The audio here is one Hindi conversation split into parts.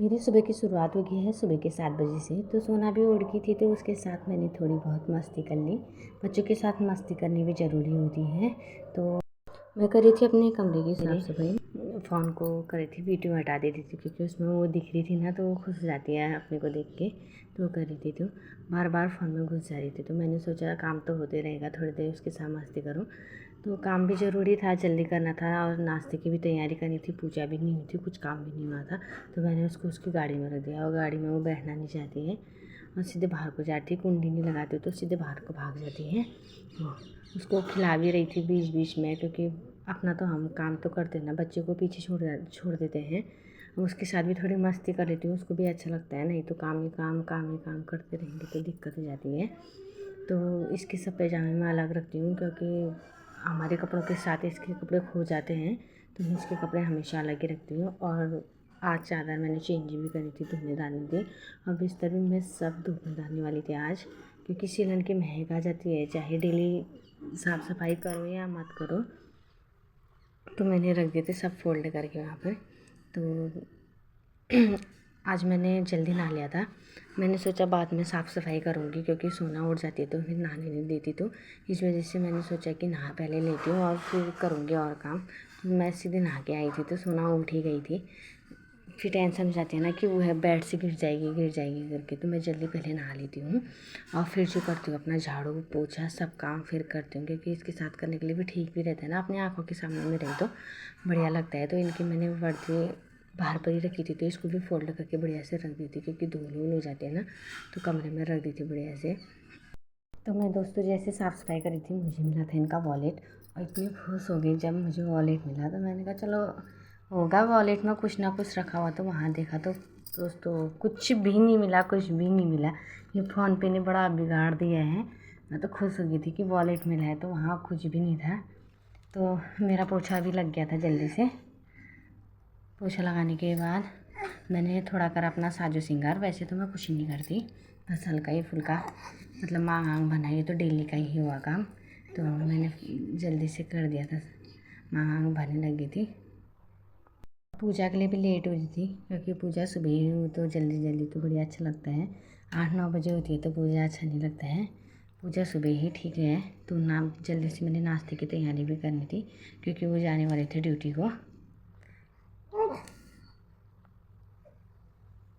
मेरी सुबह की शुरुआत हो गई है सुबह के 7 बजे से। तो सोना भी उड़ गई थी, तो उसके साथ मैंने थोड़ी बहुत मस्ती कर ली। बच्चों के साथ मस्ती करनी भी ज़रूरी होती है। तो मैं कर रही थी अपने कमरे की साफ़ सफाई। फ़ोन को कर रही थी, वीडियो हटा देती थी क्योंकि उसमें वो दिख रही थी ना, तो वो खुश हो जाती है अपने को देख के। तो वो कर रही थी, तो बार बार फ़ोन में घुस जा रही थी। तो मैंने सोचा काम तो होते रहेगा, थोड़ी देर उसके साथ मस्ती करूँ। तो काम भी ज़रूरी था, जल्दी करना था और नाश्ते की भी तैयारी करनी थी। पूजा भी नहीं हुई थी, कुछ काम भी नहीं हुआ था। तो मैंने उसको उसकी गाड़ी में रख दिया और गाड़ी में वो बैठना नहीं चाहती है और सीधे बाहर को जाती है। कुंडी नहीं लगाती तो सीधे बाहर को भाग जाती है। उसको खिला भी रही थी बीच बीच में, क्योंकि अपना तो हम काम तो करते हैं ना, बच्चे को पीछे छोड़ देते हैं। उसके साथ भी थोड़ी मस्ती कर लेती हूँ, उसको भी अच्छा लगता है। नहीं तो काम ही काम काम ही काम करते रहेंगे तो दिक्कत हो जाती है। तो इसके सब पैजामे मैं अलग रखती हूँ, क्योंकि हमारे कपड़ों के साथ इसके कपड़े खो जाते हैं। तो मैं इसके कपड़े हमेशा अलग ही रखती हूँ। और आज चादर मैंने चेंज भी करी थी, धुलने डालनी थी और बिस्तर भी मैं सब धुलने डालने वाली थी आज, क्योंकि सीलन की महक आ जाती है, चाहे डेली साफ़ सफाई करो या मत करो। तो मैंने रख दिए थे सब फोल्ड करके वहाँ पर। तो आज मैंने जल्दी नहा लिया था। मैंने सोचा बाद में साफ़ सफाई करूँगी, क्योंकि सोना उठ जाती है तो फिर नहाने नहीं देती। तो इस वजह से मैंने सोचा कि नहा पहले लेती हूँ और फिर करूँगी और काम। तो मैं सीधे नहा के आई थी तो सोना उठ ही गई थी। फिर टेंशन हो जाती है ना कि वो है बेड से गिर जाएगी करके। तो मैं जल्दी पहले नहा लेती हूँ और फिर जो करती हूँ अपना झाड़ू पोछा सब काम फिर करती हूँ, क्योंकि इसके साथ करने के लिए भी ठीक भी रहता है ना, अपनी आँखों के सामने में रहे तो बढ़िया लगता है। तो इनकी मैंने वर्दी बाहर पर ही रखी थी, तो इसको भी फोल्ड करके बढ़िया से रख दी थी, क्योंकि धूल वूल हो जाती है ना। तो कमरे में रख दी थी बढ़िया से। तो मैं दोस्तों जैसे साफ़ सफाई करी थी, मुझे मिला था इनका वॉलेट और इतनी खुश हो गई जब मुझे वॉलेट मिला। तो मैंने कहा चलो होगा वॉलेट में कुछ ना कुछ रखा हुआ। तो वहाँ देखा तो दोस्तों कुछ भी नहीं मिला, कुछ भी नहीं मिला। ये फ़ोन पे ने बड़ा बिगाड़ दिया है। मैं तो खुश हो गई थी कि वॉलेट मिला है, तो वहाँ कुछ भी नहीं था। तो मेरा पोछा भी लग गया था जल्दी से। पोछा लगाने के बाद मैंने थोड़ा कर अपना साजो श्रृंगार। वैसे तो मैं कुछ नहीं करती, बस हल्का ही फुल्का, मतलब मांग आंग बनाई तो डेली का ही हुआ काम। तो मैंने जल्दी से कर दिया था, मांग आंग भरने लगी थी। पूजा के लिए भी लेट हुई थी, क्योंकि पूजा सुबह ही हुई तो जल्दी जल्दी तो बढ़िया अच्छा लगता है। 8-9 बजे होती है तो पूजा अच्छा नहीं लगता है। पूजा सुबह ही ठीक है। तो ना जल्दी से मैंने नाश्ते की तैयारी भी करनी थी, क्योंकि वो जाने वाले थे ड्यूटी को।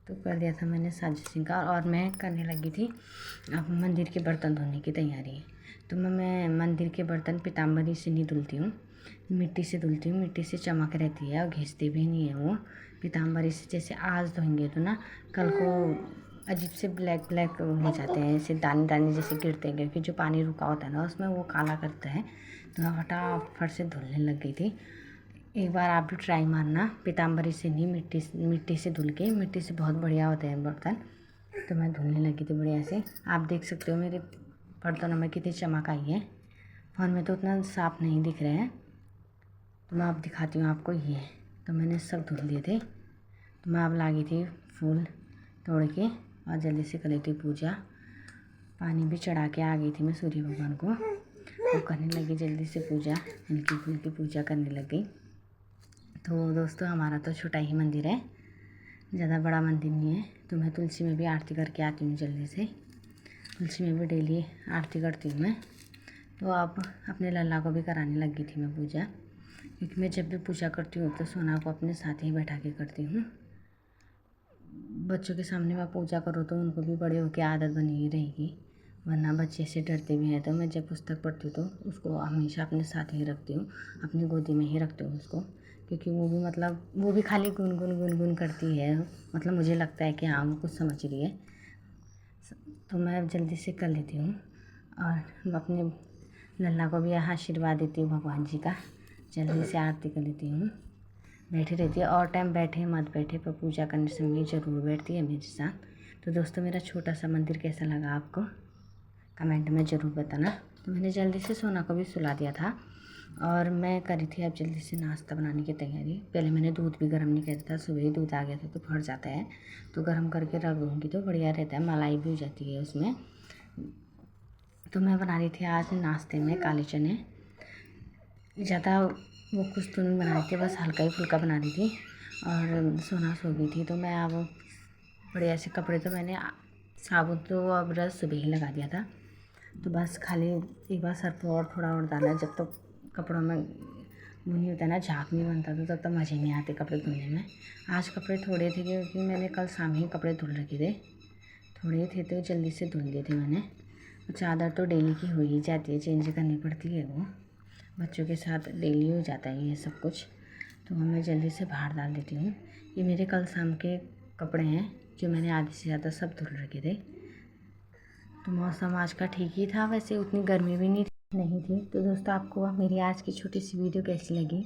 तो कर दिया था मैंने साजो श्रृंगार और मैं करने लगी थी अब मंदिर के बर्तन धोने की तैयारी। तो मैं मंदिर के बर्तन पीताम्बरी से नहीं धुलती हूँ, मिट्टी से धुलती हूँ। मिट्टी से चमक रहती है और घिसती भी नहीं है वो। पीताम्बरी से जैसे आज धोएंगे तो ना कल को अजीब से ब्लैक ब्लैक हो जाते हैं, ऐसे दाने दाने जैसे गिरते हैं, क्योंकि जो पानी रुका होता है ना उसमें वो काला करता है। तो मैं फटाफट से धुलने लग गई थी। एक बार आप भी ट्राई मारना, पीताम्बरी से नहीं मिट्टी से धुल के। मिट्टी से बहुत बढ़िया होते हैं बर्तन। तो मैं धुलने लगी थी बढ़िया से। आप देख सकते हो मेरे बर्तनों में कितनी चमक आई है। फ़ोन में तो उतना साफ़ नहीं दिख रहे हैं, तो मैं अब दिखाती हूँ आपको। ये तो मैंने सब धुल दिए थे। तो मैं अब लागी थी फूल तोड़ के और जल्दी से कर ली थी पूजा। पानी भी चढ़ा के आ गई थी मैं सूर्य भगवान को। वो करने लगी जल्दी से पूजा, हल्की फुल्की पूजा करने लग गई। तो दोस्तों हमारा तो छोटा ही मंदिर है, ज़्यादा बड़ा मंदिर नहीं है। तो मैं तुलसी में भी आरती करके आती हूँ जल्दी से। तुलसी में भी डेली आरती करती हूँ मैं। तो अब अपने लल्ला को भी कराने लगी थी मैं पूजा, क्योंकि मैं जब भी पूजा करती हूँ तो सोना को अपने साथ ही बैठा के करती हूँ। बच्चों के सामने मैं पूजा करूँ तो उनको भी बड़े होकर आदत बनी ही रहेगी, वरना बच्चे से डरते भी हैं। तो मैं जब पुस्तक पढ़ती हूँ तो उसको हमेशा अपने साथ ही रखती हूँ, अपनी गोदी में ही रखती हूँ उसको, क्योंकि वो भी मतलब वो भी खाली गुनगुन करती है। मतलब मुझे लगता है कि हाँ वो कुछ समझ रही है। तो मैं जल्दी से कर लेती हूँ और अपने लल्ला को भी आशीर्वाद देती हूँ भगवान जी का। जल्दी से आरती कर लेती हूँ। बैठी रहती है और टाइम बैठे मत बैठे, पर पूजा करने समय ज़रूर बैठती है मेरे साथ। तो दोस्तों मेरा छोटा सा मंदिर कैसा लगा आपको कमेंट में ज़रूर बताना। तो मैंने जल्दी से सोना को भी सुला दिया था और मैं करी थी अब जल्दी से नाश्ता बनाने की तैयारी। पहले मैंने दूध भी गर्म नहीं किया था, सुबह ही दूध आ गया था तो फट जाता है। तो गर्म करके रख दूँगी तो बढ़िया रहता है, मलाई भी हो जाती है उसमें। तो मैं बना रही थी आज नाश्ते में काले चने। ज़्यादा वो कुछ तो नहीं बना रही थी, बस हल्का ही फुल्का बना रही थी। और सोना सो गई थी। तो मैं अब बढ़िया से कपड़े तो मैंने साबुन तो अब ब्रश सुबह ही लगा दिया था। तो बस खाली एक बार सर्फ और थोड़ा और डाला। जब तक कपड़ों में वो नहीं होता ना, झाग नहीं बनता, तो तब तक मज़े नहीं आते कपड़े धुलने में। आज कपड़े थोड़े थे क्योंकि मैंने कल शाम ही कपड़े धुल रखे थे। थोड़े थे तो जल्दी से धुल दिए थे मैंने। चादर तो डेली की हो ही जाती है, चेंज करनी पड़ती है। वो बच्चों के साथ डेली हो जाता है ये सब कुछ। तो मैं जल्दी से बाहर डाल देती हूँ। ये मेरे कल शाम के कपड़े हैं जो मैंने आधे से ज़्यादा सब धुल रखे थे। तो मौसम आज का ठीक ही था, वैसे उतनी गर्मी भी नहीं थी। तो दोस्तों, आपको मेरी आज की छोटी सी वीडियो कैसी लगी?